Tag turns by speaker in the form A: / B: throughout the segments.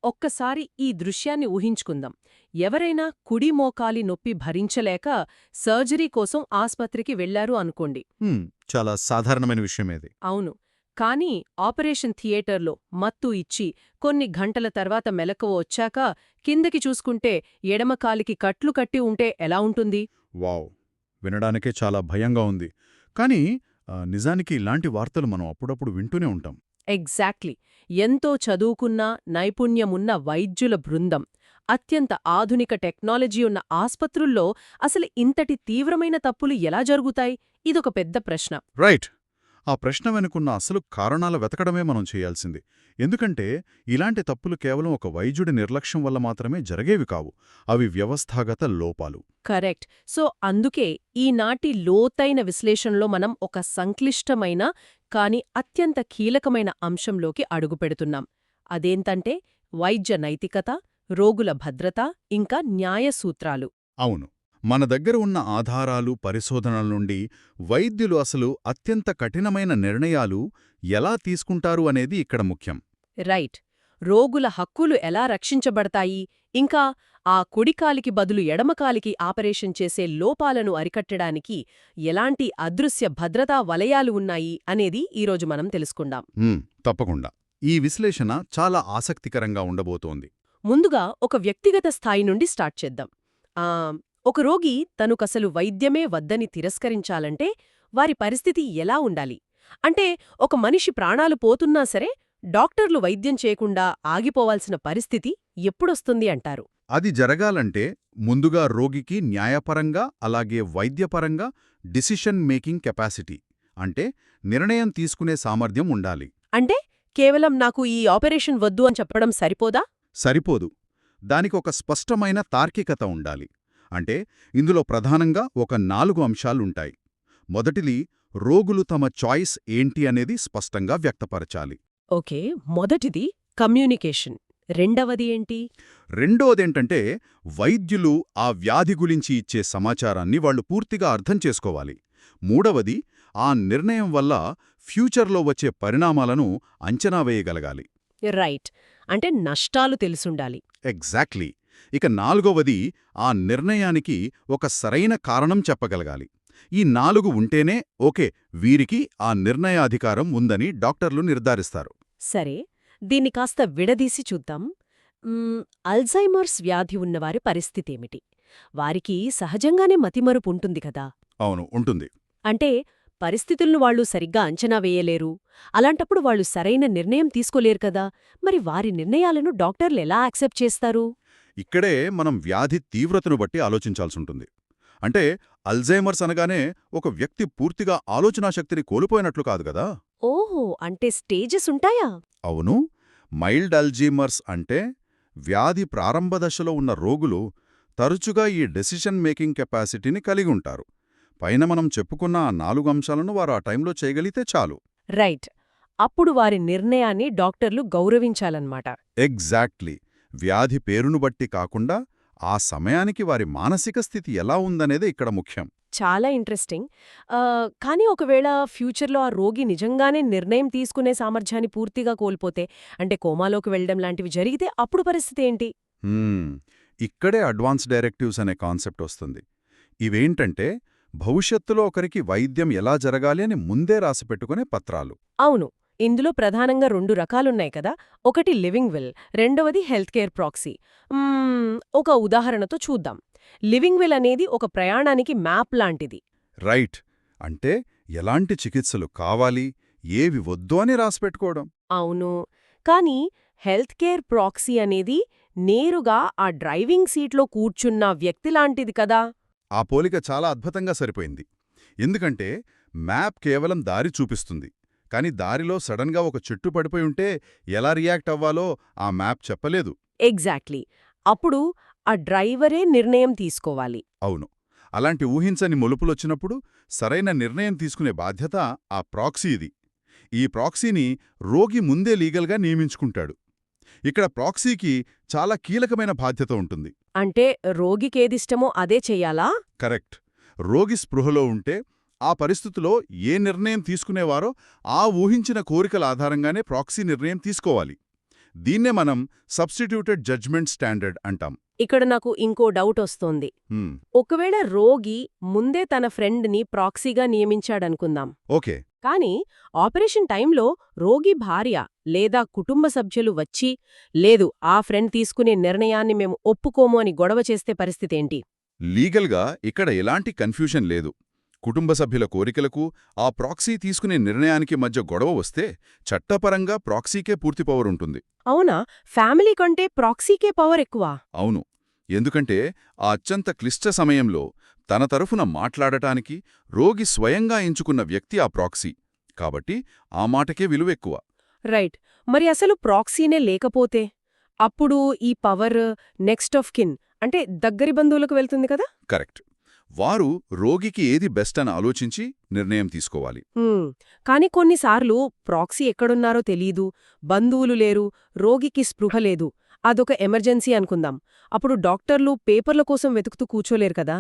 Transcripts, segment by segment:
A: ఒక్కసారి ఈ దృశ్యాన్ని ఊహించుకుందాం. ఎవరైనా కుడి మోకాలి నొప్పి భరించలేక సర్జరీ కోసం ఆస్పత్రికి వెళ్లారు అనుకోండి.
B: హ్మ్, చాలా సాధారణమైన విషయమేది.
A: అవును. కానీ ఆపరేషన్ థియేటర్లో మత్తు ఇచ్చి కొన్ని గంటల తర్వాత మెలకువ వచ్చాక కిందకి చూసుకుంటే ఎడమ కాలికి కట్లు కట్టి ఉంటే ఎలా ఉంటుంది?
B: వావ్! వినడానికే చాలా భయంగా ఉంది. కానీ నిజానికి ఇలాంటి వార్తలు మనం అప్పుడప్పుడు వింటూనే ఉంటాం.
A: ఎగ్జాక్ట్లీ. ఎంతో చదువుకున్న, నైపుణ్యమున్న వైద్యుల బృందం, అత్యంత ఆధునిక టెక్నాలజీ ఉన్న ఆస్పత్రుల్లో అసలు ఇంతటి తీవ్రమైన తప్పులు ఎలా జరుగుతాయి? ఇదొక పెద్ద ప్రశ్న.
B: రైట్. ఆ ప్రశ్న వెనుకున్న అసలు కారణాల వెతకడమే మనం చేయాల్సింది. ఎందుకంటే ఇలాంటి తప్పులు కేవలం ఒక వైద్యుడి నిర్లక్ష్యం వల్ల మాత్రమే జరిగేవి కావు. అవి వ్యవస్థాగత లోపాలు.
A: కరెక్ట్. సో అందుకే ఈనాటి లోతైన విశ్లేషణలో మనం ఒక సంక్లిష్టమైన కాని అత్యంత కీలకమైన అంశంలోకి అడుగుపెడుతున్నాం. అదేంటంటే వైద్య నైతికత, రోగుల భద్రత, ఇంకా న్యాయ సూత్రాలు.
B: అవును. మన దగ్గర ఉన్న ఆధారాలు, పరిశోధనల నుండి వైద్యులు అసలు అత్యంత కఠినమైన నిర్ణయాలు ఎలా తీసుకుంటారు అనేది ఇక్కడ ముఖ్యం.
A: రైట్. రోగుల హక్కులు ఎలా రక్షించబడతాయి, ఇంకా ఆ కుడికాలికి బదులు ఎడమకాలికి ఆపరేషన్ చేసే లోపాలను అరికట్టడానికి ఎలాంటి అదృశ్య భద్రతా వలయాలు ఉన్నాయి అనేది ఈరోజు మనం తెలుసుకుందాం.
B: తప్పకుండా. ఈ విశ్లేషణ చాలా ఆసక్తికరంగా ఉండబోతోంది.
A: ముందుగా ఒక వ్యక్తిగత స్థాయి నుండి స్టార్ట్ చేద్దాం. ఒక రోగి తనుకసలు వైద్యమే వద్దని తిరస్కరించాలంటే వారి పరిస్థితి ఎలా ఉండాలి? అంటే ఒక మనిషి ప్రాణాలు పోతున్నా సరే డాక్టర్లు వైద్యం చేయకుండా ఆగిపోవాల్సిన పరిస్థితి ఎప్పుడొస్తుంది అంటారు?
B: అది జరగాలంటే ముందుగా రోగికి న్యాయపరంగా అలాగే వైద్యపరంగా డిసిషన్ మేకింగ్ కెపాసిటీ, అంటే నిర్ణయం తీసుకునే సామర్థ్యం ఉండాలి.
A: అంటే కేవలం నాకు ఈ ఆపరేషన్ వద్దు అని చెప్పడం సరిపోదా?
B: సరిపోదు. దానికొక స్పష్టమైన తార్కికత ఉండాలి. అంటే ఇందులో ప్రధానంగా ఒక 4 అంశాలుంటాయి. మొదటిది, రోగులు తమ చాయిస్ ఏంటి అనేది స్పష్టంగా వ్యక్తపరచాలి.
A: ఓకే. మొదటిది కమ్యూనికేషన్. రెండవది ఏంటి?
B: రెండోదేంటంటే వైద్యులు ఆ వ్యాధి గురించి ఇచ్చే సమాచారాన్ని వాళ్లు పూర్తిగా అర్థం చేసుకోవాలి. మూడవది, ఆ నిర్ణయం వల్ల ఫ్యూచర్లో వచ్చే పరిణామాలను అంచనా వేయగలగాలి.
A: రైట్. అంటే నష్టాలు తెలుసుండాలి.
B: ఎగ్జాక్ట్లీ. ఇక నాలుగవది, ఆ నిర్ణయానికి ఒక సరైన కారణం చెప్పగలగాలి. ఈ 4 ఉంటేనే ఓకే, వీరికి ఆ నిర్ణయాధికారం ఉందని డాక్టర్లు నిర్ధారిస్తారు.
A: సరే, దీన్ని కాస్త విడదీసి చూద్దాం. అల్జైమర్స్ వ్యాధి ఉన్నవారి పరిస్థితేమిటి? వారికి సహజంగానే మతిమరుపు ఉంటుంది కదా?
B: అవును, ఉంటుంది.
A: అంటే పరిస్థితులను వాళ్ళు సరిగ్గా అంచనా వేయలేరు. అలాంటప్పుడు వాళ్ళు సరైన నిర్ణయం తీసుకోలేరు కదా? మరి వారి నిర్ణయాలను డాక్టర్లు ఎలా యాక్సెప్ట్ చేస్తారు?
B: ఇక్కడే మనం వ్యాధి తీవ్రతను బట్టి ఆలోచించాల్సుంటుంది. అంటే అల్జైమర్స్ అనగానే ఒక వ్యక్తి పూర్తిగా ఆలోచనాశక్తిని కోల్పోయినట్లు కాదు కదా.
A: ఓహో, అంటే స్టేజెస్ ఉంటాయా?
B: అవును. మైల్డ్ అల్జీమర్స్ అంటే వ్యాధి ప్రారంభ దశలో ఉన్న రోగులు తరచుగా ఈ డెసిషన్ మేకింగ్ కెపాసిటీని కలిగి ఉంటారు. పైన మనం చెప్పుకున్న ఆ 4 అంశాలను వారు ఆ టైంలో చేయగలిగితే చాలు.
A: రైట్. అప్పుడు వారి నిర్ణయాన్ని డాక్టర్లు గౌరవించాలన్నమాట.
B: ఎగ్జాక్ట్లీ. వ్యాధి పేరును బట్టి కాకుండా ఆ సమయానికి వారి మానసిక స్థితి ఎలా ఉందనేదే ఇక్కడ ముఖ్యం.
A: చాలా ఇంట్రెస్టింగ్. కానీ ఒకవేళ ఫ్యూచర్లో ఆ రోగి నిజంగానే నిర్ణయం తీసుకునే సామర్థ్యాన్ని పూర్తిగా కోల్పోతే, అంటే కోమాలోకి వెళ్లడం లాంటివి జరిగితే అప్పుడు పరిస్థితి ఏంటి?
B: ఇక్కడే అడ్వాన్స్ డైరెక్టివ్స్ అనే కాన్సెప్ట్ వస్తుంది. ఇవేంటంటే భవిష్యత్తులో ఒకరికి వైద్యం ఎలా జరగాలి అని ముందే రాసిపెట్టుకునే పత్రాలు.
A: అవును. ఇందులో ప్రధానంగా 2 రకాలున్నాయి కదా. ఒకటి లివింగ్ విల్, రెండవది హెల్త్ కేర్ ప్రాక్సీ. ఒక ఉదాహరణతో చూద్దాం. లివింగ్ విల్ అనేది ఒక ప్రయాణానికి మ్యాప్ లాంటిది.
B: రైట్. అంటే ఎలాంటి చికిత్సలు కావాలి, ఏవి వద్దు అని రాసిపెట్టుకోవడం.
A: అవును. కానీ హెల్త్ కేర్ ప్రాక్సీ అనేది నేరుగా ఆ డ్రైవింగ్ సీట్లో కూర్చున్న వ్యక్తిలాంటిది కదా.
B: ఆ పోలిక చాలా అద్భుతంగా సరిపోయింది. ఎందుకంటే మ్యాప్ కేవలం దారి చూపిస్తుంది, కాని దారిలో సడన్గా ఒక చెట్టు పడిపోయి ఉంటే ఎలా రియాక్ట్ అవ్వాలో ఆ మ్యాప్ చెప్పలేదు.
A: ఎగ్జాక్ట్లీ. అప్పుడు ఆ డ్రైవరే నిర్ణయం తీసుకోవాలి.
B: అవును. అలాంటి ఊహించని మలుపులొచ్చినప్పుడు సరైన నిర్ణయం తీసుకునే బాధ్యత ఆ ప్రాక్సీది. ఈ ప్రాక్సీని రోగి ముందే లీగల్గా నియమించుకుంటాడు. ఇక్కడ ప్రాక్సీకి చాలా కీలకమైన బాధ్యత ఉంటుంది.
A: అంటే రోగికేదిష్టమో అదే చెయ్యాలా?
B: కరెక్ట్. రోగి స్పృహలో ఉంటే ఆ పరిస్థితిలో ఏ నిర్ణయం తీసుకునేవారో ఆ ఊహించిన కోరికల ఆధారంగానే ప్రాక్సీ నిర్ణయం తీసుకోవాలి. దీన్నే మనం సబ్స్టిట్యూటెడ్ జడ్జ్మెంట్ స్టాండర్డ్ అంటాం.
A: ఇక్కడ నాకు ఇంకో డౌట్ వస్తోంది.
B: హ్మ్,
A: ఒకవేళ రోగి ముందే తన ఫ్రెండ్ని ప్రాక్సీగా నియమించాడనుకుందాం.
B: ఓకే.
A: కానీ ఆపరేషన్ టైంలో రోగి భార్య లేదా కుటుంబ సభ్యులు వచ్చి లేదు ఆ ఫ్రెండ్ తీసుకునే నిర్ణయాన్ని మేము ఒప్పుకోము అని గొడవ చేస్తే పరిస్థితేంటి?
B: లీగల్గా ఇక్కడ ఎలాంటి కన్ఫ్యూషన్ లేదు. కుటుంబ సభ్యుల కోరికలకు ఆ ప్రాక్సీ తీసుకునే నిర్ణయానికి మధ్య గొడవ వస్తే చట్టపరంగా ప్రాక్సీకే పూర్తి పవర్ ఉంటుంది.
A: అవునా? ఫ్యామిలీ కంటే ప్రాక్సీకే పవర్ ఎక్కువ?
B: అవును. ఎందుకంటే ఆ అత్యంత క్లిష్ట సమయంలో తన తరఫున మాట్లాడటానికి రోగి స్వయంగా ఎంచుకున్న వ్యక్తి ఆ ప్రాక్సీ. కాబట్టి ఆ మాటకే విలువెక్కువ.
A: రైట్. మరి అసలు ప్రాక్సీనే లేకపోతే అప్పుడు ఈ పవర్ నెక్స్ట్ ఆఫ్ కిన్ అంటే దగ్గరి బంధువులకు వెళ్తుంది కదా?
B: కరెక్ట్. వారు రోగికి ఏది బెస్ట్ అని ఆలోచించి నిర్ణయం తీసుకోవాలి.
A: కానీ కొన్నిసార్లు ప్రాక్సీ ఎక్కడున్నారో తెలీదు, బంధువులు లేరు, రోగికి స్పృహ లేదు, అదొక ఎమర్జెన్సీ అనుకుందాం. అప్పుడు డాక్టర్లు పేపర్ల కోసం వెతుకుతూ కూర్చోలేరు కదా?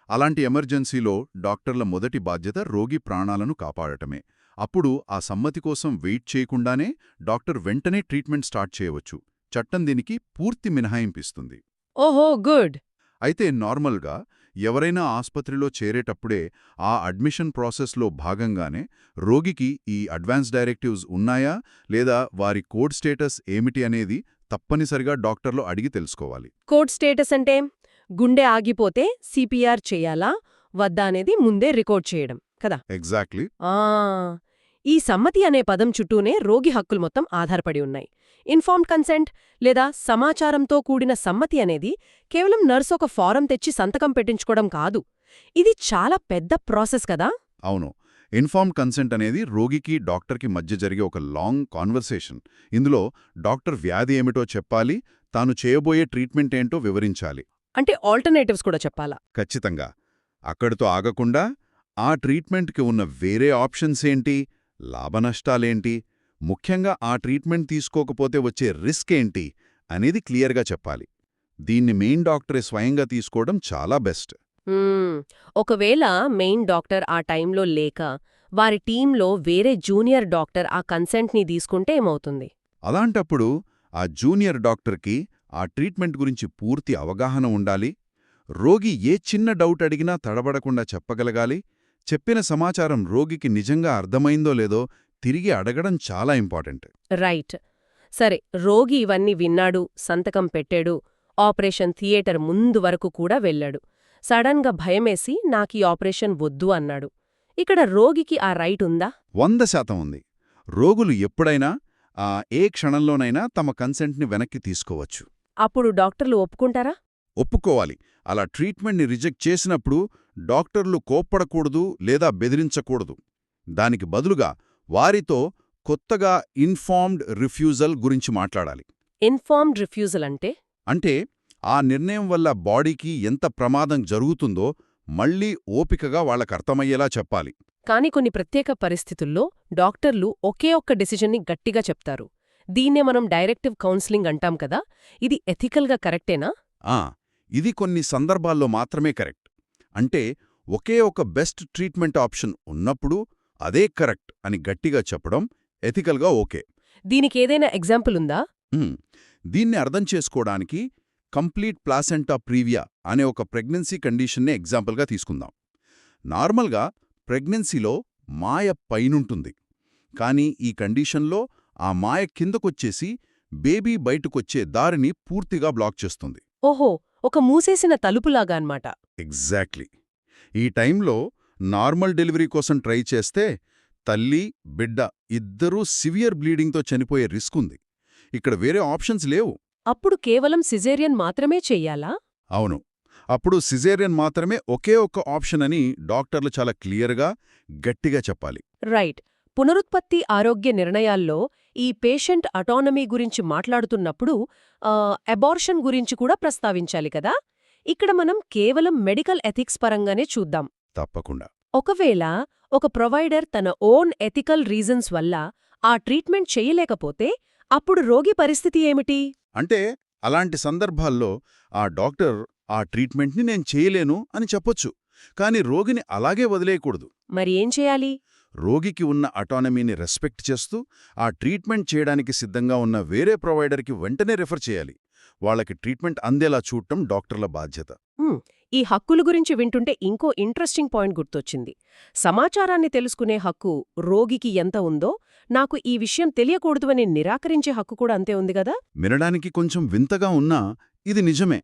B: అలాంటి ఎమర్జెన్సీలో డాక్టర్ల మొదటి బాధ్యత రోగి ప్రాణాలను కాపాడటమే. అప్పుడు ఆ సమ్మతి కోసం వెయిట్ చేయకుండానే డాక్టర్ వెంటనే ట్రీట్మెంట్ స్టార్ట్ చేయవచ్చు. చట్టం దీనికి పూర్తి మినహాయింపిస్తుంది.
A: ఓహో, గుడ్.
B: అయితే నార్మల్గా ఎవరైనా ఆస్పత్రిలో చేరేటప్పుడే ఆ అడ్మిషన్ ప్రాసెస్లో భాగంగానే రోగికి ఈ అడ్వాన్స్ డైరెక్టివ్స్ ఉన్నాయా లేదా వారి కోడ్ స్టేటస్ ఏమిటి అనేది తప్పనిసరిగా డాక్టర్లు అడిగి తెలుసుకోవాలి.
A: కోడ్ స్టేటస్ అంటే గుండె ఆగిపోతే సిపిఆర్ చేయాలా వద్దా అనేది ముందే రికార్డ్ చేయడం కదా?
B: ఎగ్జాక్ట్లీ.
A: ఈ సమ్మతి అనే పదం చుట్టూనే రోగి హక్కులు మొత్తం ఆధారపడి ఉన్నాయి. ఇన్ఫార్మ్డ్ కన్సెంట్ లేదా సమాచారంతో కూడిన సమ్మతి అనేది కేవలం నర్సు ఒక ఫారం తెచ్చి సంతకం పెట్టించుకోవడం కాదు. ఇది చాలా పెద్ద ప్రాసెస్ కదా?
B: అవును. ఇన్ఫార్మ్డ్ కన్సెంట్ అనేది రోగికి డాక్టర్కి మధ్య జరిగే ఒక లాంగ్ కాన్వర్సేషన్. ఇందులో డాక్టర్ వ్యాధి ఏమిటో చెప్పాలి, తాను చేయబోయే ట్రీట్మెంట్ ఏంటో వివరించాలి.
A: అంటే ఆల్టర్నేటివ్స్ కూడా చెప్పాలా?
B: ఖచ్చితంగా. అక్కడితో ఆగకుండా ఆ ట్రీట్మెంట్కి ఉన్న వేరే ఆప్షన్స్ ఏంటి, లాభనష్టాలేంటి, ముఖ్యంగా ఆ ట్రీట్మెంట్ తీసుకోకపోతే వచ్చే రిస్క్ ఏంటి అనేది క్లియర్గా చెప్పాలి. దీన్ని మెయిన్ డాక్టరే స్వయంగా తీసుకోవడం చాలా బెస్ట్.
A: ఒకవేళ మెయిన్ డాక్టర్ ఆ టైంలో లేక వారి టీంలో వేరే జూనియర్ డాక్టర్ ఆ కన్సెంట్ని తీసుకుంటే ఏమవుతుంది?
B: అలాంటప్పుడు ఆ జూనియర్ డాక్టర్కి ఆ ట్రీట్మెంట్ గురించి పూర్తి అవగాహన ఉండాలి. రోగి ఏ చిన్న డౌట్ అడిగినా తడబడకుండా చెప్పగలగాలి. చెప్పిన సమాచారం రోగికి నిజంగా అర్థమైందో లేదో తిరిగి అడగడం చాలా ఇంపార్టెంట్.
A: రైట్. సరే, రోగి ఇవన్నీ విన్నాడు, సంతకం పెట్టాడు, ఆపరేషన్ థియేటర్ ముందు వరకు కూడా వెళ్ళాడు. సడన్గా భయమేసి నాకీ ఆపరేషన్ వద్దు అన్నాడు. ఇక్కడ రోగికి ఆ రైట్ ఉందా?
B: 100% ఉంది. రోగులు ఎప్పుడైనా ఏ క్షణంలోనైనా తమ కన్సెంట్ని వెనక్కి తీసుకోవచ్చు.
A: అప్పుడు డాక్టర్లు ఒప్పుకుంటారా?
B: ఒప్పుకోవాలి. అలా ట్రీట్మెంట్ని రిజెక్ట్ చేసినప్పుడు డాక్టర్లు కోప్పడకూడదు లేదా బెదిరించకూడదు. దానికి బదులుగా వారితో కొత్తగా ఇన్ఫార్మ్డ్ రిఫ్యూజల్ గురించి మాట్లాడాలి.
A: ఇన్ఫార్మ్డ్ రిఫ్యూజల్ అంటే?
B: అంటే ఆ నిర్ణయం వల్ల బాడీకి ఎంత ప్రమాదం జరుగుతుందో మళ్లీ ఓపికగా వాళ్ళకర్థమయ్యేలా చెప్పాలి.
A: కాని కొన్ని ప్రత్యేక పరిస్థితుల్లో డాక్టర్లు ఒకే ఒక్క డెసిజన్ని గట్టిగా చెప్తారు. దీన్నే మనం డైరెక్టివ్ కౌన్సిలింగ్ అంటాం కదా? ఇది ఎథికల్గా కరెక్టేనా?
B: ఇది కొన్ని సందర్భాల్లో మాత్రమే కరెక్ట్. అంటే ఒకే ఒక బెస్ట్ ట్రీట్మెంట్ ఆప్షన్ ఉన్నప్పుడు అదే కరెక్ట్ అని గట్టిగా చెప్పడం ఎథికల్గా ఓకే.
A: దీనికేదైనా ఎగ్జాంపుల్ ఉందా?
B: దీన్ని అర్థం చేసుకోవడానికి కంప్లీట్ ప్లాసెంటా ప్రీవియా అనే ఒక ప్రెగ్నెన్సీ కండిషన్నే ఎగ్జాంపుల్గా తీసుకుందాం. నార్మల్గా ప్రెగ్నెన్సీలో మాయ పైనుంటుంది. కానీ ఈ కండిషన్లో ఆ మాయ కిందకొచ్చేసి బేబీ బయటకొచ్చే దారిని పూర్తిగా బ్లాక్ చేస్తుంది.
A: ఓహో, ఒక మూసేసిన తలుపులాగా అన్నమాట.
B: ఎగ్జాక్ట్లీ. ఈ టైంలో నార్మల్ డెలివరీ కోసం ట్రై చేస్తే తల్లి, బిడ్డ ఇద్దరూ సివియర్ బ్లీడింగ్తో చనిపోయే రిస్క్ ఉంది. ఇక్కడ వేరే ఆప్షన్స్ లేవు.
A: అప్పుడు కేవలం సిజేరియన్ మాత్రమే చెయ్యాలా?
B: అవును. అప్పుడు సిజేరియన్ మాత్రమే ఒకే ఒక్క ఆప్షన్ అని డాక్టర్లు చాలా క్లియర్గా, గట్టిగా చెప్పాలి.
A: రైట్. పునరుత్పత్తి ఆరోగ్య నిర్ణయాల్లో ఈ పేషెంట్ అటానమీ గురించి మాట్లాడుతున్నప్పుడు అబార్షన్ గురించి కూడా ప్రస్తావించాలి కదా? ఇక్కడ మనం కేవలం మెడికల్ ఎథిక్స్ పరంగానే చూద్దాం.
B: తప్పకుండా.
A: ఒకవేళ ఒక ప్రొవైడర్ తన ఓన్ ఎథికల్ రీజన్స్ వల్ల ఆ ట్రీట్మెంట్ చేయలేకపోతే అప్పుడు రోగి పరిస్థితి ఏమిటి?
B: అంటే అలాంటి సందర్భాల్లో ఆ డాక్టర్ ఆ ట్రీట్మెంట్ని నేను చేయలేను అని చెప్పొచ్చు. కాని రోగిని అలాగే వదిలేయకూడదు.
A: మరి ఏం చేయాలి?
B: రోగికి ఉన్న అటానమీని రెస్పెక్ట్ చేస్తూ ఆ ట్రీట్మెంట్ చేయడానికి సిద్ధంగా ఉన్న వేరే ప్రొవైడర్కి వెంటనే రిఫర్ చేయాలి. వాళ్ళకి ట్రీట్మెంట్ అందేలా చూడటం డాక్టర్ల బాధ్యత.
A: ఈ హక్కుల గురించి వింటుంటే ఇంకో ఇంట్రెస్టింగ్ పాయింట్ గుర్తొచ్చింది. సమాచారాన్ని తెలుసుకునే హక్కు రోగికి ఎంత ఉందో, నాకు ఈ విషయం తెలియకూడదు అని నిరాకరించే హక్కు కూడా అంతే ఉంది గదా?
B: వినడానికి కొంచెం వింతగా ఉన్నా ఇది నిజమే.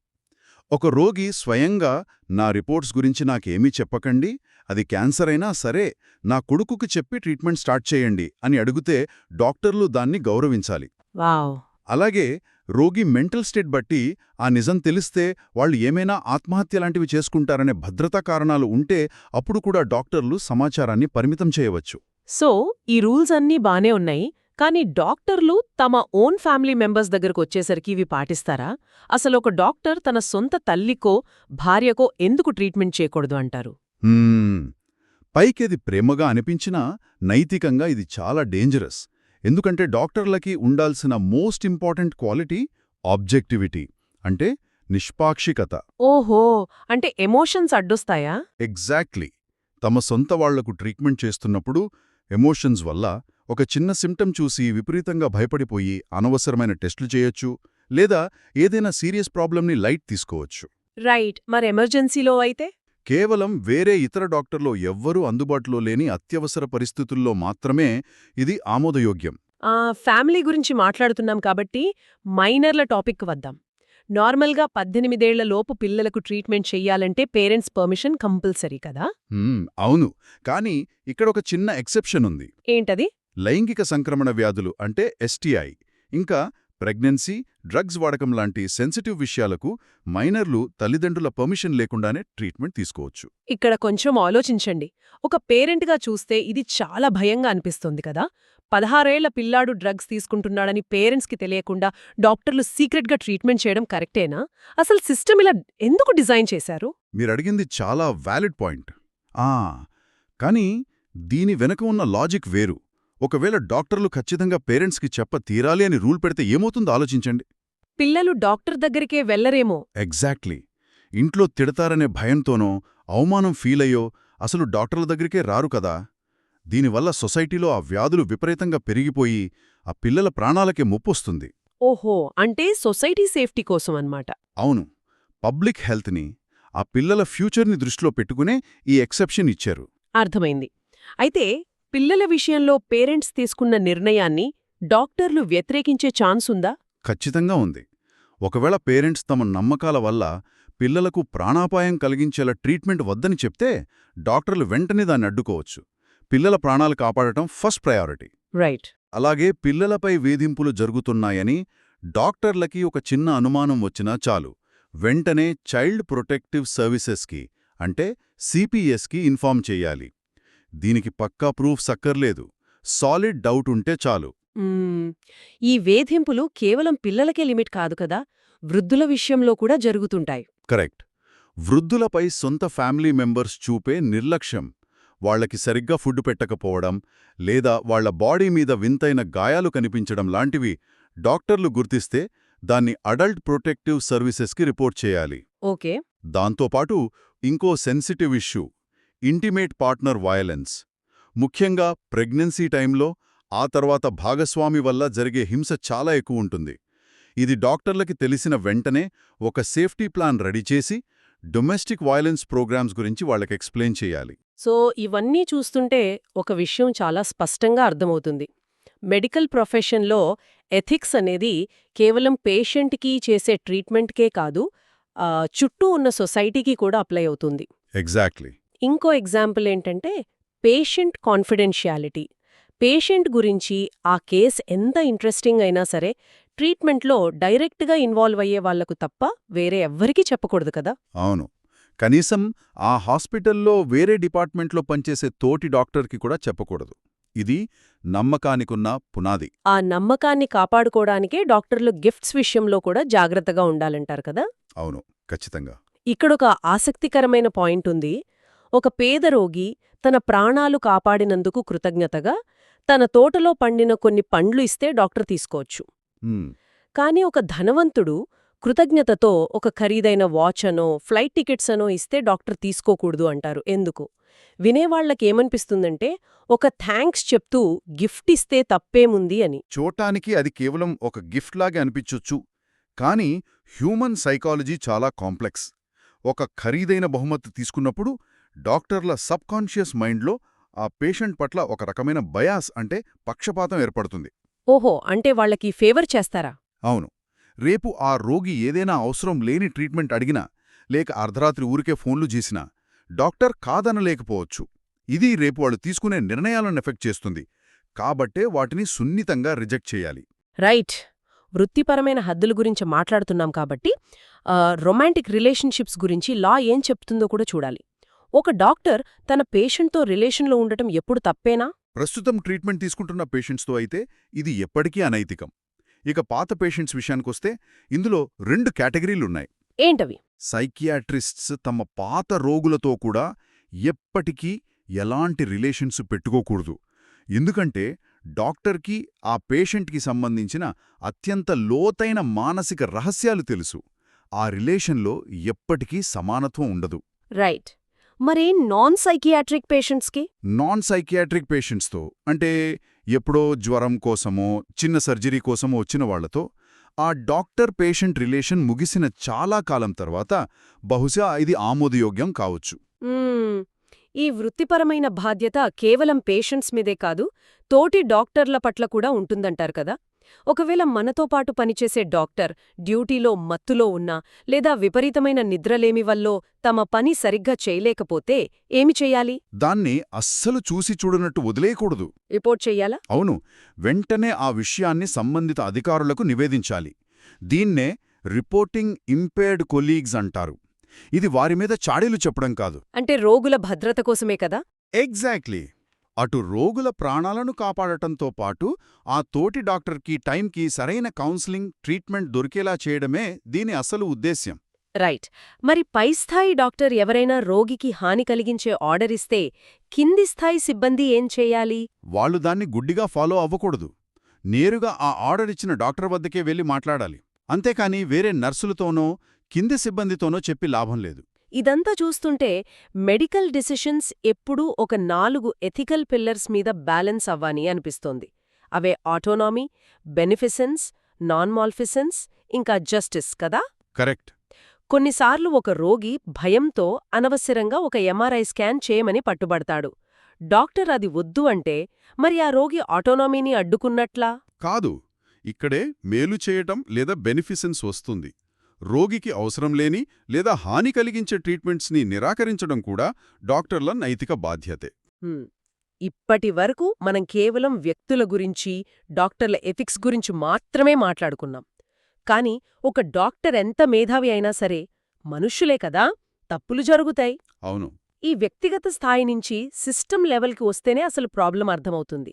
B: ఒక రోగి స్వయంగా నా రిపోర్ట్స్ గురించి నాకేమీ చెప్పకండి, అది క్యాన్సర్ అయినా సరే నా కొడుకుకి చెప్పి ట్రీట్మెంట్ స్టార్ట్ చేయండి అని అడిగితే డాక్టర్లు దాన్ని గౌరవించాలి.
A: వావ్!
B: అలాగే రోగి మెంటల్ స్టేట్ బట్టి ఆ నిజం తెలిస్తే వాళ్ళు ఏమైనా ఆత్మహత్య లాంటివి చేసుకుంటారనే భద్రతా కారణాలు ఉంటే అప్పుడు కూడా డాక్టర్లు సమాచారాన్ని పరిమితం చేయవచ్చు.
A: సో, ఈ రూల్స్ అన్నీ బానే ఉన్నాయి, కానీ డాక్టర్లు తమ ఓన్ ఫ్యామిలీ మెంబర్స్ దగ్గరకు వచ్చేసరికి ఇవి పాటిస్తారా? అసలు ఒక డాక్టర్ తన సొంత తల్లికో భార్యకో ఎందుకు ట్రీట్మెంట్ చేయకూడదు అంటారు?
B: పైకిది ప్రేమగా అనిపించినా నైతికంగా ఇది చాలా డేంజరస్. ఎందుకంటే డాక్టర్లకి ఉండాల్సిన మోస్ట్ ఇంపార్టెంట్ క్వాలిటీ ఆబ్జెక్టివిటీ, అంటే నిష్పాక్షికత.
A: ఓహో, అంటే ఎమోషన్స్ అడ్డొస్తాయా?
B: ఎగ్జాక్ట్లీ. తమ సొంత వాళ్లకు ట్రీట్మెంట్ చేస్తున్నప్పుడు ఎమోషన్స్ వల్ల ఒక చిన్న సిమ్టమ్ చూసి విపరీతంగా భయపడిపోయి అనవసరమైన టెస్టులు చేయొచ్చు, లేదా ఏదైనా సీరియస్ ప్రాబ్లంని లైట్ తీసుకోవచ్చు.
A: రైట్. మరి ఎమర్జెన్సీలో అయితే?
B: కేవలం వేరే ఇతర డాక్టర్లో ఎవ్వరూ అందుబాటులో లేని అత్యవసర పరిస్థితుల్లో మాత్రమే ఇది ఆమోదయోగ్యం.
A: ఫ్యామిలీ గురించి మాట్లాడుతున్నాం కాబట్టి మైనర్ల టాపిక్ వద్దాం. నార్మల్గా 18 ఏళ్ల లోపు పిల్లలకు ట్రీట్మెంట్ చెయ్యాలంటే పేరెంట్స్ పర్మిషన్ కంపల్సరీ కదా?
B: అవును, కానీ ఇక్కడొక చిన్న ఎక్సెప్షన్ ఉంది.
A: ఏంటది?
B: లైంగిక సంక్రమణ వ్యాధులు అంటే ఎస్టీఐ, ఇంకా ప్రెగ్నెన్సీ, డ్రగ్స్ వాడకం లాంటి సెన్సిటివ్ విషయాలకు మైనర్లు తల్లిదండ్రుల పర్మిషన్ లేకుండానే ట్రీట్మెంట్ తీసుకోవచ్చు.
A: ఇక్కడ కొంచెం ఆలోచించండి. ఒక పేరెంట్గా చూస్తే ఇది చాలా భయంగా అనిపిస్తుంది కదా? 16 ఏళ్ల పిల్లాడు డ్రగ్స్ తీసుకుంటున్నాడని పేరెంట్స్కి తెలియకుండా డాక్టర్లు సీక్రెట్గా ట్రీట్మెంట్ చేయడం కరెక్టేనా? అసలు సిస్టమ్ ఇలా ఎందుకు డిజైన్ చేశారు?
B: మీరడిగింది చాలా వ్యాలిడ్ పాయింట్. కానీ దీని వెనక ఉన్న లాజిక్ వేరు. ఒకవేళ డాక్టర్లు ఖచ్చితంగా పేరెంట్స్కి చెప్ప తీరాలి అని రూల్ పెడితే ఏమవుతుందో ఆలోచించండి.
A: పిల్లలు డాక్టర్ దగ్గరికే వెళ్లరేమో.
B: ఎగ్జాక్ట్లీ. ఇంట్లో తిడతారనే భయంతోనో అవమానం ఫీలయ్యో అసలు డాక్టర్ల దగ్గరికే రారు కదా. దీనివల్ల సొసైటీలో ఆ వ్యాధులు విపరీతంగా పెరిగిపోయి ఆ పిల్లల ప్రాణాలకే ముప్పొస్తుంది.
A: ఓహో, అంటే సొసైటీ సేఫ్టీ కోసం అన్నమాట.
B: అవును, పబ్లిక్ హెల్త్ని, ఆ పిల్లల ఫ్యూచర్ని దృష్టిలో పెట్టుకునే ఈ ఎక్సెప్షన్ ఇచ్చారు.
A: అర్థమైంది. అయితే పిల్లల విషయంలో పేరెంట్స్ తీసుకున్న నిర్ణయాన్ని డాక్టర్లు వ్యతిరేకించే ఛాన్స్ ఉందా?
B: ఖచ్చితంగా ఉంది. ఒకవేళ పేరెంట్స్ తమ నమ్మకాల వల్ల పిల్లలకు ప్రాణాపాయం కలిగించేలా ట్రీట్మెంట్ వద్దని చెప్తే డాక్టర్లు వెంటనే దాన్ని అడ్డుకోవచ్చు. పిల్లల ప్రాణాలు కాపాడటం ఫస్ట్ ప్రయారిటీ.
A: రైట్.
B: అలాగే పిల్లలపై వేధింపులు జరుగుతున్నాయని డాక్టర్లకి ఒక చిన్న అనుమానం వచ్చినా చాలు, వెంటనే చైల్డ్ ప్రొటెక్టివ్ సర్వీసెస్కి అంటే సిపిఎస్కి ఇన్ఫార్మ్ చెయ్యాలి. దీనికి పక్కా ప్రూఫ్స్ అక్కర్లేదు, సాలిడ్ డౌట్ ఉంటే చాలు.
A: ఈ వేధింపులు కేవలం పిల్లలకే లిమిట్ కాదు కదా, వృద్ధుల విషయంలో కూడా జరుగుతుంటాయి.
B: కరెక్ట్. వృద్ధులపై సొంత ఫ్యామిలీ మెంబర్స్ చూపే నిర్లక్ష్యం, వాళ్లకి సరిగ్గా ఫుడ్ పెట్టకపోవడం, లేదా వాళ్ల బాడీ మీద వింతైన గాయాలు కనిపించడం లాంటివి డాక్టర్లు గుర్తిస్తే దాన్ని అడల్ట్ ప్రొటెక్టివ్ సర్వీసెస్కి రిపోర్ట్ చేయాలి.
A: ఓకే.
B: దాంతోపాటు ఇంకో sensitive issue intimate partner violence. ముఖ్యంగా ప్రెగ్నెన్సీ టైంలో, ఆ తర్వాత భాగస్వామి వల్ల జరిగే హింస చాలా ఎక్కువ ఉంటుంది. ఇది డాక్టర్లకి తెలిసిన వెంటనే ఒక సేఫ్టీ ప్లాన్ రెడీ చేసి డొమెస్టిక్ వయలెన్స్ ప్రోగ్రామ్స్ గురించి వాళ్ళకి ఎక్స్ప్లెయిన్ చేయాలి.
A: సో ఇవన్నీ చూస్తుంటే ఒక విషయం చాలా స్పష్టంగా అర్థమవుతుంది. మెడికల్ ప్రొఫెషన్లో ఎథిక్స్ అనేది కేవలం పేషెంట్కి చేసే ట్రీట్మెంట్కే కాదు, చుట్టూ ఉన్న సొసైటీకి కూడా అప్లై అవుతుంది.
B: ఎగ్జాక్ట్లీ.
A: ఇంకో ఎగ్జాంపుల్ ఏంటంటే పేషెంట్ కాన్ఫిడెన్షియాలిటీ. పేషెంట్ గురించి ఆ కేస్ ఎంత ఇంట్రెస్టింగ్ అయినా సరే ట్రీట్మెంట్లో డైరెక్ట్గా ఇన్వాల్వ్ అయ్యే వాళ్లకు తప్ప వేరే ఎవ్వరికీ చెప్పకూడదు కదా.
B: అవును, కనీసం ఆ హాస్పిటల్లో వేరే డిపార్ట్మెంట్లో పనిచేసే తోటి డాక్టర్కి కూడా చెప్పకూడదు. ఇది నమ్మకానికున్న పునాది.
A: ఆ నమ్మకాన్ని కాపాడుకోవడానికే డాక్టర్లు గిఫ్ట్స్ విషయంలో కూడా జాగ్రత్తగా ఉండాలంటారు కదా.
B: అవును, ఖచ్చితంగా.
A: ఇక్కడొక ఆసక్తికరమైన పాయింట్ ఉంది. ఒక పేద రోగి తన ప్రాణాలు కాపాడినందుకు కృతజ్ఞతగా తన తోటలో పండిన కొన్ని పండ్లు ఇస్తే డాక్టర్ తీసుకోవచ్చు. కాని ఒక ధనవంతుడు కృతజ్ఞతతో ఒక ఖరీదైన వాచ్ అనో ఫ్లైట్ టికెట్స్ అనో ఇస్తే డాక్టర్ తీసుకోకూడదు అంటారు. ఎందుకు? వినేవాళ్లకేమనిపిస్తుందంటే ఒక థ్యాంక్స్ చెప్తూ గిఫ్ట్ ఇస్తే తప్పేముంది అని.
B: చూడటానికి అది కేవలం ఒక గిఫ్ట్ లాగే అనిపించొచ్చు, కానీ హ్యూమన్ సైకాలజీ చాలా కాంప్లెక్స్. ఒక ఖరీదైన బహుమతి తీసుకున్నప్పుడు డాక్టర్ల సబ్కాన్షియస్ మైండ్లో ఆ పేషెంట్ పట్ల ఒక రకమైన బయాస్, అంటే పక్షపాతం ఏర్పడుతుంది.
A: ఓహో, అంటే వాళ్ళకి ఫేవర్ చేస్తారా?
B: అవును. రేపు ఆ రోగి ఏదైనా అవసరం లేని ట్రీట్మెంట్ అడిగినా, లేక అర్ధరాత్రి ఊరికే ఫోన్లు చేసినా డాక్టర్ కాదనలేకపోవచ్చు. ఇది రేపు వాళ్ళు తీసుకునే నిర్ణయాలను ఎఫెక్ట్ చేస్తుంది. కాబట్టే వాటిని సున్నితంగా రిజెక్ట్ చేయాలి.
A: రైట్. వృత్తిపరమైన హద్దుల గురించి మాట్లాడుతున్నాం కాబట్టి రొమాంటిక్ రిలేషన్షిప్స్ గురించి లా ఏం చెప్తుందో కూడా చూడాలి. ఒక డాక్టర్ తన పేషెంట్తో రిలేషన్లో ఉండటం ఎప్పుడు తప్పేనా?
B: ప్రస్తుతం ట్రీట్మెంట్ తీసుకుంటున్న పేషెంట్స్తో అయితే ఇది ఎప్పటికీ అనైతికం. ఇక పాత పేషెంట్స్ విషయానికొస్తే ఇందులో 2 కేటగిరీలున్నాయి.
A: ఏంటవి?
B: సైకియాట్రిస్ట్స్ తమ పాత రోగులతో కూడా ఎప్పటికీ ఎలాంటి రిలేషన్స్ పెట్టుకోకూడదు. ఎందుకంటే డాక్టర్కి ఆ పేషెంట్కి సంబంధించిన అత్యంత లోతైన మానసిక రహస్యాలు తెలుసు. ఆ రిలేషన్లో ఎప్పటికీ సమానత్వం ఉండదు.
A: రైట్. మరి నాన్ సైకియాట్రిక్ పేషెంట్స్కి?
B: నాన్ సైకియాట్రిక్ పేషెంట్స్తో అంటే ఎప్పుడో జ్వరం కోసమో చిన్న సర్జరీ కోసమో వచ్చిన వాళ్లతో ఆ డాక్టర్ పేషెంట్ రిలేషన్ ముగిసిన చాలా కాలం తర్వాత బహుశా ఇది ఆమోదయోగ్యం కావచ్చు.
A: ఈ వృత్తిపరమైన బాధ్యత కేవలం పేషెంట్స్ మీదే కాదు, తోటి డాక్టర్ల పట్ల కూడా ఉంటుందంటారు కదా. ఒకవేళ మనతో పాటు పనిచేసే డాక్టర్ డ్యూటీలో మత్తులో ఉన్నా లేదా విపరీతమైన నిద్రలేమి వల్లో తమ పని సరిగ్గా చేయలేకపోతే ఏమి చెయ్యాలి?
B: దాన్ని అస్సలు చూసి చూడనట్టు వదిలేయకూడదు.
A: రిపోర్ట్ చెయ్యాలా?
B: అవును. వెంటనే ఆ విషయాన్ని సంబంధిత అధికారులకు నివేదించాలి. దీన్నే రిపోర్టింగ్ ఇంపేర్డ్ కొలీగ్స్ అంటారు. ఇది వారిమీద చాడీలు చెప్పడం కాదు.
A: అంటే రోగుల భద్రత కోసమే కదా?
B: ఎగ్జాక్ట్లీ. అటు రోగుల ప్రాణాలను కాపాడటంతో పాటు ఆ తోటి డాక్టర్కి టైంకి సరైన కౌన్సిలింగ్, ట్రీట్మెంట్ దొరికేలా చేయడమే దీని అసలు ఉద్దేశ్యం.
A: రైట్. మరి పై స్థాయి డాక్టర్ ఎవరైనా రోగికి హాని కలిగించే ఆర్డర్ ఇస్తే కింది స్థాయి సిబ్బంది ఏం చేయాలి?
B: వాళ్ళు దాన్ని గుడ్డిగా ఫాలో అవ్వకూడదు. నేరుగా ఆ ఆర్డర్ ఇచ్చిన డాక్టర్ వద్దకే వెళ్లి మాట్లాడాలి. అంతేకాని వేరే నర్సులతోనో కింది సిబ్బందితోనో చెప్పి లాభం లేదు.
A: ఇదంతా చూస్తుంటే మెడికల్ డిసిషన్స్ ఎప్పుడూ ఒక 4 ఎథికల్ పిల్లర్స్ మీద బ్యాలెన్స్ అవ్వాలి అనిపిస్తోంది. అవే ఆటోనామీ, బెనిఫిసెన్స్, నాన్ మాల్ఫిసెన్స్, ఇంకా జస్టిస్ కదా?
B: కరెక్ట్.
A: కొన్నిసార్లు ఒక రోగి భయంతో అనవసరంగా ఒక ఎంఆర్ఐ స్కాన్ చేయమని పట్టుబడతాడు. డాక్టర్ అది వద్దు అంటే మరి ఆ రోగి ఆటోనామీని అడ్డుకున్నట్లా?
B: కాదు. ఇక్కడే మేలు చేయటం లేదా బెనిఫిసెన్స్ వస్తుంది. రోగికి అవసరం లేని లేదా హాని కలిగించే ట్రీట్మెంట్స్ని నిరాకరించడం కూడా డాక్టర్ల నైతిక బాధ్యతే.
A: ఇప్పటి వరకు మనం కేవలం వ్యక్తుల గురించి, డాక్టర్ల ఎథిక్స్ గురించి మాత్రమే మాట్లాడుకున్నాం. కాని ఒక డాక్టర్ ఎంత మేధావి అయినా సరే మనుష్యులే కదా, తప్పులు జరుగుతాయి.
B: అవును.
A: ఈ వ్యక్తిగత స్థాయి నుంచి సిస్టమ్ లెవెల్కి వస్తేనే అసలు ప్రాబ్లం అర్థమవుతుంది.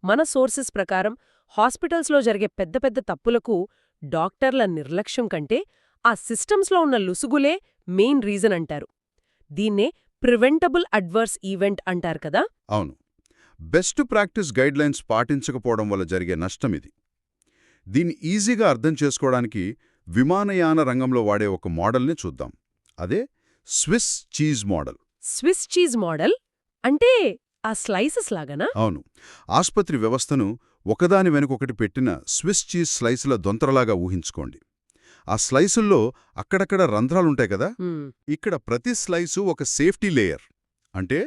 A: మన సోర్సెస్ ప్రకారం హాస్పిటల్స్లో జరిగే పెద్ద పెద్ద తప్పులకు డాక్టర్ల నిర్లక్ష్యం కంటే ఆ సిస్టమ్స్లో ఉన్న లుసుగులే మెయిన్ రీజన్ అంటారు. దీన్నే ప్రివెంటబుల్ అడ్వర్స్ ఈవెంట్ అంటారు కదా.
B: అవును. బెస్ట్ ప్రాక్టీస్ గైడ్లైన్స్ పాటించకపోవడం వల్ల జరిగే నష్టమిది. దీన్ని ఈజీగా అర్థం చేసుకోవడానికి విమానయాన రంగంలో వాడే ఒక మోడల్ని చూద్దాం. అదే Swiss cheese model.
A: Swiss cheese model అంటే ఆ స్లైసెస్ లాగానా?
B: అవును. ఆస్పత్రి వ్యవస్థను ఒకదాని వెనుకొకటి పెట్టిన స్విస్ చీజ్ స్లైసుల దొంతరలాగా ఊహించుకోండి. ఆ స్లైసుల్లో అక్కడక్కడ రంధ్రాలుంటాయి కదా. ఇక్కడ ప్రతి స్లైసు ఒక సేఫ్టీ లేయర్. అంటే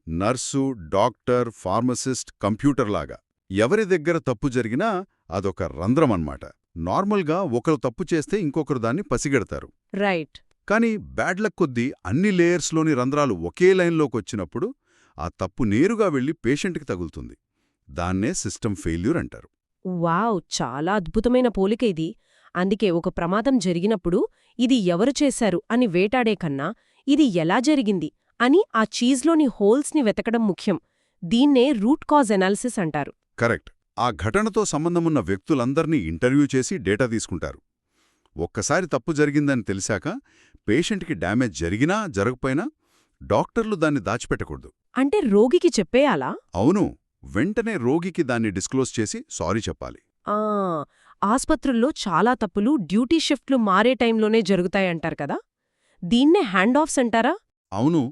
B: నర్సు, డాక్టర్, ఫార్మసిస్ట్, కంప్యూటర్లాగా ఎవరి దగ్గర తప్పు జరిగినా అదొక రంధ్రమన్నమాట. నార్మల్గా ఒకరు తప్పు చేస్తే ఇంకొకరు దాన్ని పసిగెడతారు.
A: రైట్.
B: కానీ బ్యాడ్ లక్ కొద్దీ అన్ని లేయర్స్లోని రంధ్రాలు ఒకే లైన్లోకొచ్చినప్పుడు ఆ తప్పు నేరుగా వెళ్లి పేషెంట్కి తగులుతుంది. దాన్నే సిస్టమ్ ఫెయిల్యూర్ అంటారు.
A: వావ్, చాలా అద్భుతమైన పోలిక ఇది. అందుకే ఒక ప్రమాదం జరిగినప్పుడు ఇది ఎవరు చేశారు అని వేటాడే కన్నా ఇది ఎలా జరిగింది అని ఆ చీజ్లోని హోల్స్ని వెతకడం ముఖ్యం. దీన్నే రూట్ కాజ్ ఎనాలిసిస్ అంటారు.
B: కరెక్ట్. ఆ ఘటనతో సంబంధమున్న వ్యక్తులందర్నీ ఇంటర్వ్యూ చేసి డేటా తీసుకుంటారు. ఒక్కసారి తప్పు జరిగిందని తెలిసాక పేషెంట్కి డ్యామేజ్ జరిగినా జరగపోయినా డాక్టర్లు దాన్ని దాచిపెట్టకూడదు.
A: అంటే రోగికి చెప్పేయాలా?
B: అవును. వెంటనే రోగికి దాన్ని డిస్క్లోజ్ చేసి సారీ చెప్పాలి.
A: ఆస్పత్రుల్లో చాలా తప్పులు డ్యూటీ షిఫ్ట్లు మారే టైంలోనే జరుగుతాయంటారు కదా, దీన్నే హ్యాండ్ ఆఫ్స్ అంటారా?
B: అవును,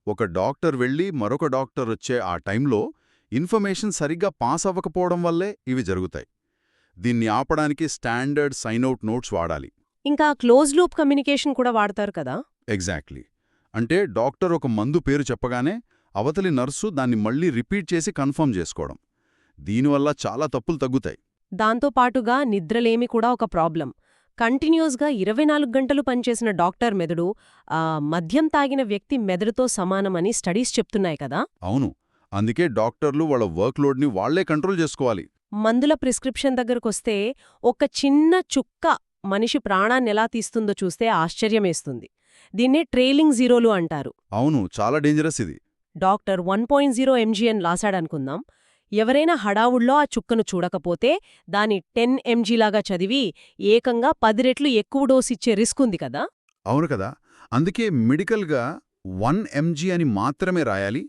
B: ఒక డాక్టర్ వెళ్ళి మరొక డాక్టర్ వచ్చే ఆ టైంలో ఇన్ఫర్మేషన్ సరిగ్గా పాస్ అవ్వకపోవడం వల్లే ఇవి జరుగుతాయి. దీన్ని ఆపడానికి స్టాండర్డ్ సైనౌట్ నోట్స్ వాడాలి.
A: ఇంకా క్లోజ్ లూప్ కమ్యూనికేషన్ కూడా వాడతారు కదా.
B: ఎగ్జాక్ట్లీ. అంటే డాక్టర్ ఒక మందు పేరు చెప్పగానే అవతలి నర్సు దాన్ని మళ్ళీ రిపీట్ చేసి కన్ఫర్మ్ చేసుకోవడం. దీనివల్ల చాలా తప్పులు తగ్గుతాయి.
A: దాంతోపాటుగా నిద్రలేమి కూడా ఒక ప్రాబ్లం. కంటిన్యూస్గా 24 గంటలు పనిచేసిన డాక్టర్ మెదడు మద్యం తాగిన వ్యక్తి మెదడుతో సమానమని స్టడీస్ చెప్తున్నాయి కదా.
B: అవును, అందుకే డాక్టర్లు వాళ్ళ వర్క్లోడ్ని వాళ్లే కంట్రోల్ చేసుకోవాలి.
A: మందుల ప్రిస్క్రిప్షన్ దగ్గరకొస్తే ఒక చిన్న చుక్క మనిషి ప్రాణాన్నెలా తీస్తుందో చూస్తే ఆశ్చర్యమేస్తుంది. దీన్నే ట్రైలింగ్ జీరోలు అంటారు.
B: అవును, చాలా డేంజరస్ ఇది.
A: డాక్టర్ 1.0 mg అని లాసాడనుకుందాం. ఎవరైనా హడావుల్లో ఆ చుక్కను చూడకపోతే దాని 10 mg లాగా చదివి ఏకంగా 10 రెట్లు ఎక్కువ డోసిచ్చే రిస్క్ ఉంది కదా.
B: అవును కదా, అందుకే మెడికల్గా 1 mg అని మాత్రమే రాయాలి,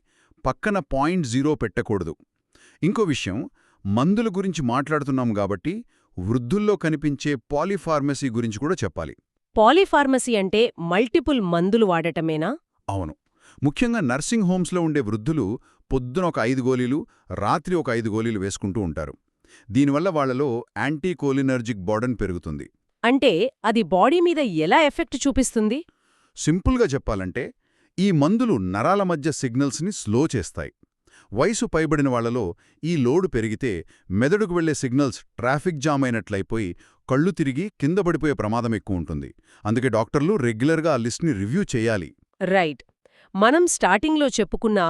B: పక్కన 0.0 పెట్టకూడదు. ఇంకో విషయం, మందుల గురించి మాట్లాడుతున్నాం కాబట్టి వృద్ధుల్లో కనిపించే పాలీఫార్మసీ గురించి కూడా చెప్పాలి.
A: పాలీఫార్మసీ అంటే మల్టిపుల్ మందులు వాడటమేనా?
B: అవును, ముఖ్యంగా నర్సింగ్ హోమ్స్లో ఉండే వృద్ధులు పొద్దున ఒక 5 గోళీలు, రాత్రి ఒక 5 గోళీలు వేసుకుంటూ ఉంటారు. దీనివల్ల వాళ్లలో యాంటీకోలినర్జిక్ బర్డన్ పెరుగుతుంది.
A: అంటే అది బాడీ మీద ఎలా ఎఫెక్ట్ చూపిస్తుంది?
B: సింపుల్గా చెప్పాలంటే ఈ మందులు నరాల మధ్య సిగ్నల్స్ని స్లో చేస్తాయి. వయసు పైబడిన వాళ్లలో ఈ లోడు పెరిగితే మెదడుకు వెళ్లే సిగ్నల్స్ ట్రాఫిక్ జామ్ అయినట్లయిపోయి కళ్ళు తిరిగి కింద పడిపోయే ప్రమాదం ఎక్కువ ఉంటుంది. అందుకే డాక్టర్లు రెగ్యులర్గా ఆ లిస్ట్ని రివ్యూ చేయాలి.
A: రైట్. మనం స్టార్టింగ్లో చెప్పుకున్న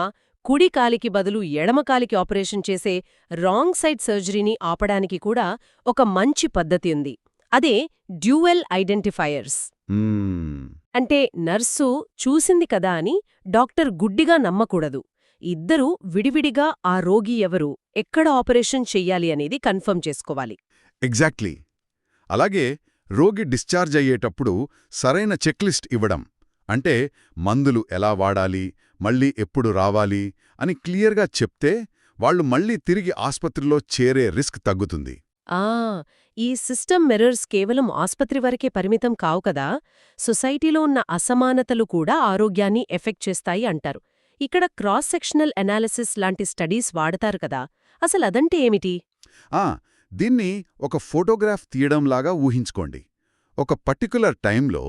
A: కుడి కాలికి బదులు ఎడమ కాలికి ఆపరేషన్ చేసే రాంగ్ సైడ్ సర్జరీని ఆపడానికి కూడా ఒక మంచి పద్ధతి ఉంది. అదే డ్యూయల్ ఐడెంటిఫైయర్స్. అంటే నర్సు చూసింది కదా అని డాక్టర్ గుడ్డిగా నమ్మకూడదు. ఇద్దరూ విడివిడిగా ఆ రోగి ఎవరు, ఎక్కడ ఆపరేషన్ చెయ్యాలి అనేది కన్ఫర్మ్ చేసుకోవాలి.
B: ఎగ్జాక్ట్లీ. అలాగే రోగి డిశ్చార్జ్ అయ్యేటప్పుడు సరైన చెక్లిస్ట్ ఇవ్వడం, అంటే మందులు ఎలా వాడాలి, మళ్ళీ ఎప్పుడు రావాలి అని క్లియర్గా చెప్తే వాళ్లు మళ్ళీ తిరిగి ఆస్పత్రిలో చేరే రిస్క్ తగ్గుతుంది.
A: ఈ సిస్టమ్ మిర్రర్స్ కేవలం ఆస్పత్రి వరకే పరిమితం కావు కదా, సొసైటీలో ఉన్న అసమానతలు కూడా ఆరోగ్యాన్ని ఎఫెక్ట్ చేస్తాయి అంటారు. ఇక్కడ క్రాస్ సెక్షనల్ అనాలిసిస్ లాంటి స్టడీస్ వాడతారు కదా, అసలదంటే ఏమిటి?
B: దీన్ని ఒక ఫోటోగ్రాఫ్ తీయడంలాగా ఊహించుకోండి. ఒక పర్టిక్యులర్ టైంలో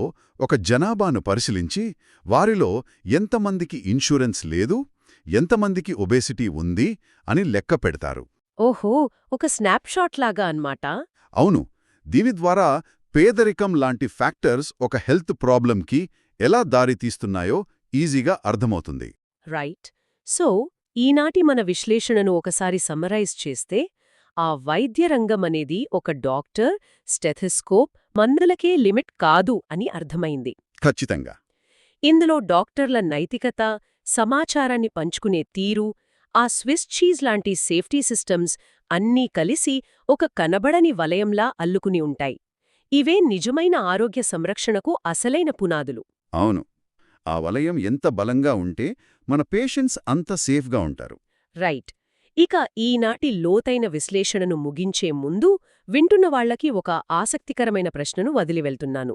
B: ఒక జనాభాను పరిశీలించి వారిలో ఎంతమందికి ఇన్సూరెన్స్ లేదు, ఎంతమందికి ఒబేసిటీ ఉంది అని లెక్క పెడతారు.
A: ఓహో, ఒక స్నాప్షాట్ లాగా అన్నమాట.
B: అవును, దీని ద్వారా పేదరికం లాంటి ఫ్యాక్టర్స్ ఒక హెల్త్ ప్రాబ్లంకి ఎలా దారితీస్తున్నాయో ఈజీగా అర్థమవుతుంది.
A: రైట్. సో ఈనాటి మన విశ్లేషణను ఒకసారి సమ్మరైజ్ చేస్తే, ఆ వైద్య రంగమనేది ఒక డాక్టర్, స్టెథిస్కోప్, మందులకే లిమిట్ కాదు అని అర్థమైంది.
B: ఖచ్చితంగా.
A: ఇందులో డాక్టర్ల నైతికత, సమాచారాన్ని పంచుకునే తీరు, ఆ స్విస్ చీజ్ లాంటి సేఫ్టీ సిస్టమ్స్ అన్నీ కలిసి ఒక కనబడని వలయంలా అల్లుకుని ఉంటాయి. ఇవే నిజమైన ఆరోగ్య సంరక్షణకు అసలైన పునాదులు.
B: అవును, ఆ వలయం ఎంత బలంగా ఉంటే మన పేషెంట్స్ అంత సేఫ్గా ఉంటారు.
A: రైట్. ఇక ఈనాటి లోతైన విశ్లేషణను ముగించే ముందు వింటున్న వాళ్లకి ఒక ఆసక్తికరమైన ప్రశ్నను వదిలివెళ్తున్నాను.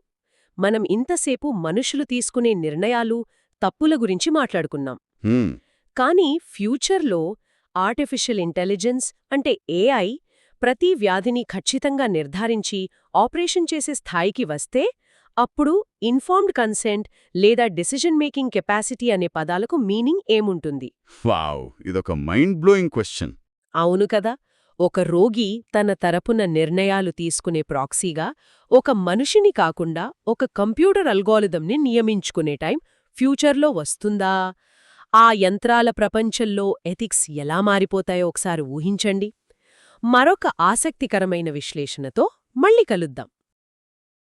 A: మనం ఇంతసేపు మనుషులు తీసుకునే నిర్ణయాలు, తప్పుల గురించి మాట్లాడుకున్నాం. కానీ ఫ్యూచర్లో ఆర్టిఫిషియల్ ఇంటెలిజెన్స్ అంటే ఏఐ ప్రతి వ్యాధిని ఖచ్చితంగా నిర్ధారించి ఆపరేషన్ చేసే స్థాయికి వస్తే అప్పుడు ఇన్ఫార్మ్డ్ కన్సెంట్ లేదా డెసిజన్ మేకింగ్ కెపాసిటీ అనే పదాలకు మీనింగ్ ఏముంటుంది?
B: వావ్, ఇదొక మైండ్ బ్లోయింగ్ క్వశ్చన్.
A: అవును కదా. ఒక రోగి తన తరపున నిర్ణయాలు తీసుకునే ప్రాక్సీగా ఒక మనిషిని కాకుండా ఒక కంప్యూటర్ అల్గోరిథంని నియమించుకునే టైం ఫ్యూచర్లో వస్తుందా? ఆ యంత్రాల ప్రపంచంలో ఎథిక్స్ ఎలా మారిపోతాయో ఒకసారి ఊహించండి. మరొక ఆసక్తికరమైన విశ్లేషణతో మళ్ళీ కలుద్దాం.